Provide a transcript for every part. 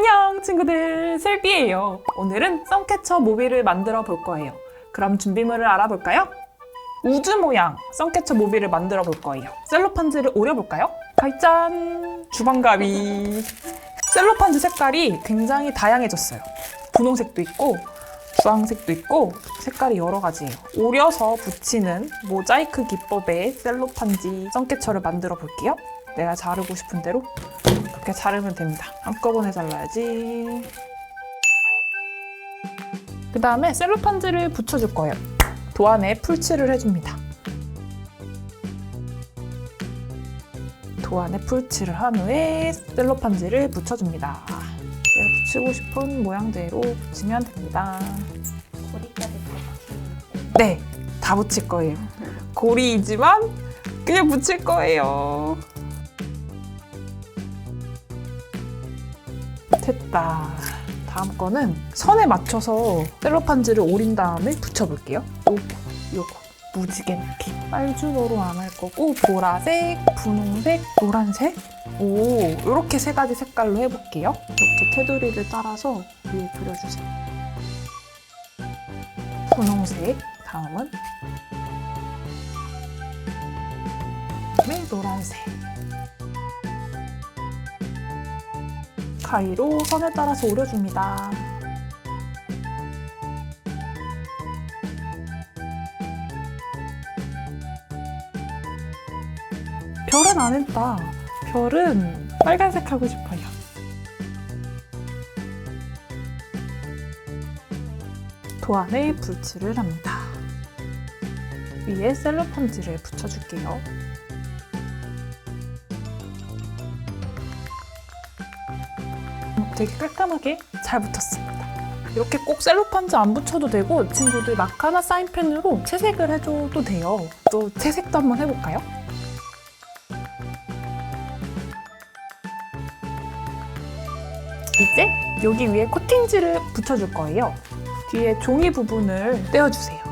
안녕 친구들, 슬비예요. 오늘은 선캐쳐 모빌을 만들어 볼 거예요. 그럼 준비물을 알아볼까요? 우주 모양 선캐쳐 모빌을 만들어 볼 거예요. 셀로판지를 오려볼까요? 가이짠! 주방가위. 셀로판지 색깔이 굉장히 다양해졌어요. 분홍색도 있고 주황색도 있고 색깔이 여러 가지예요. 오려서 붙이는 모자이크 기법의 셀로판지 선캐쳐를 만들어 볼게요. 내가 자르고 싶은 대로 그렇게 자르면 됩니다. 한꺼번에 잘라야지. 그 다음에 셀로판지를 붙여줄 거예요. 도안에 풀칠을 해줍니다. 도안에 풀칠을 한 후에 셀로판지를 붙여줍니다. 내가 붙이고 싶은 모양대로 붙이면 됩니다. 고리까지 다 네, 다 붙일 거예요. 고리이지만 그냥 붙일 거예요. 됐다. 다음 거는 선에 맞춰서 셀로판지를 오린 다음에 붙여볼게요. 요거 무지개 느낌. 빨주노로 안 할 거고 보라색, 분홍색, 노란색. 이렇게 세 가지 색깔로 해볼게요. 이렇게 테두리를 따라서 위에 그려주세요. 분홍색, 다음은 노란색. 가위로 선에 따라서 오려줍니다. 별은 안 했다. 별은 빨간색 하고 싶어요. 도안에 붓칠을 합니다. 위에 셀로판지를 붙여줄게요. 되게 깔끔하게 잘 붙었습니다. 이렇게 꼭 셀로판지 안 붙여도 되고 친구들 마카나 사인펜으로 채색을 해줘도 돼요. 또 채색도 한번 해볼까요? 이제 여기 위에 코팅지를 붙여줄 거예요. 뒤에 종이 부분을 떼어주세요.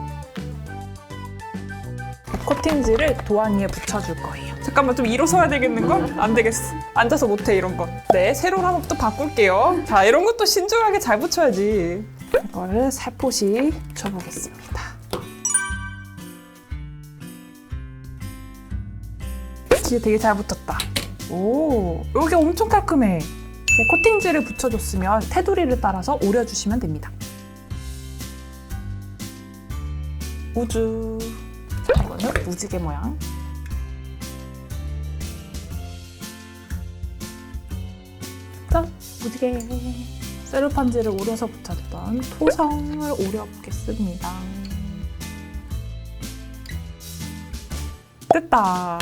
코팅지를 도안 위에 붙여줄 거예요. 잠깐만, 좀 일어서야 되겠는걸? 안 되겠어. 앉아서 못해, 이런 건. 네, 세로로 한번 또 바꿀게요. 자, 이런 것도 신중하게 잘 붙여야지. 이거를 살포시 붙여보겠습니다. 뒤에 되게 잘 붙었다. 오, 여기 엄청 깔끔해. 이제 코팅지를 붙여줬으면 테두리를 따라서 오려주시면 됩니다. 우주. 자, 이거는 무지개 모양. 짠! 무지개. 셀로판지를 오려서 붙였던 토성을 오려보겠습니다. 됐다.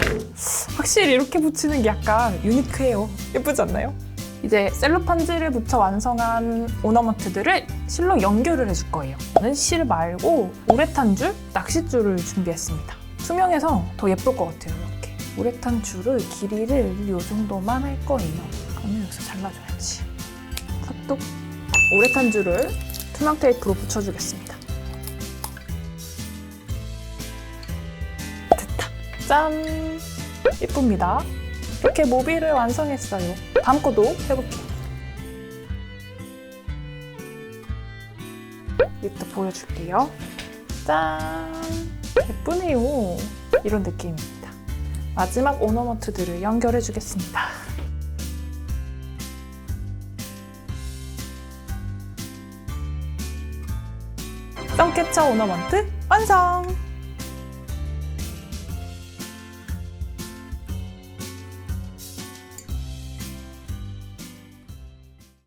확실히 이렇게 붙이는 게 약간 유니크해요. 예쁘지 않나요? 이제 셀로판지를 붙여 완성한 오너먼트들을 실로 연결을 해줄 거예요. 저는 실 말고 우레탄 줄, 낚싯줄을 준비했습니다. 투명해서 더 예쁠 것 같아요. 이렇게 우레탄 줄을 길이를 이 정도만 할 거예요. 그러면 여기서 잘라줘야지. sad둑. 우레탄 줄을 투명 테이프로 붙여주겠습니다. 됐다. 짠! 예쁩니다. 이렇게 모빌을 완성했어요. 다음 거도 해볼게요. 이따 보여줄게요. 짠! 예쁘네요. 이런 느낌입니다. 마지막 오너먼트들을 연결해 주겠습니다. 선캐쳐 오너먼트 완성!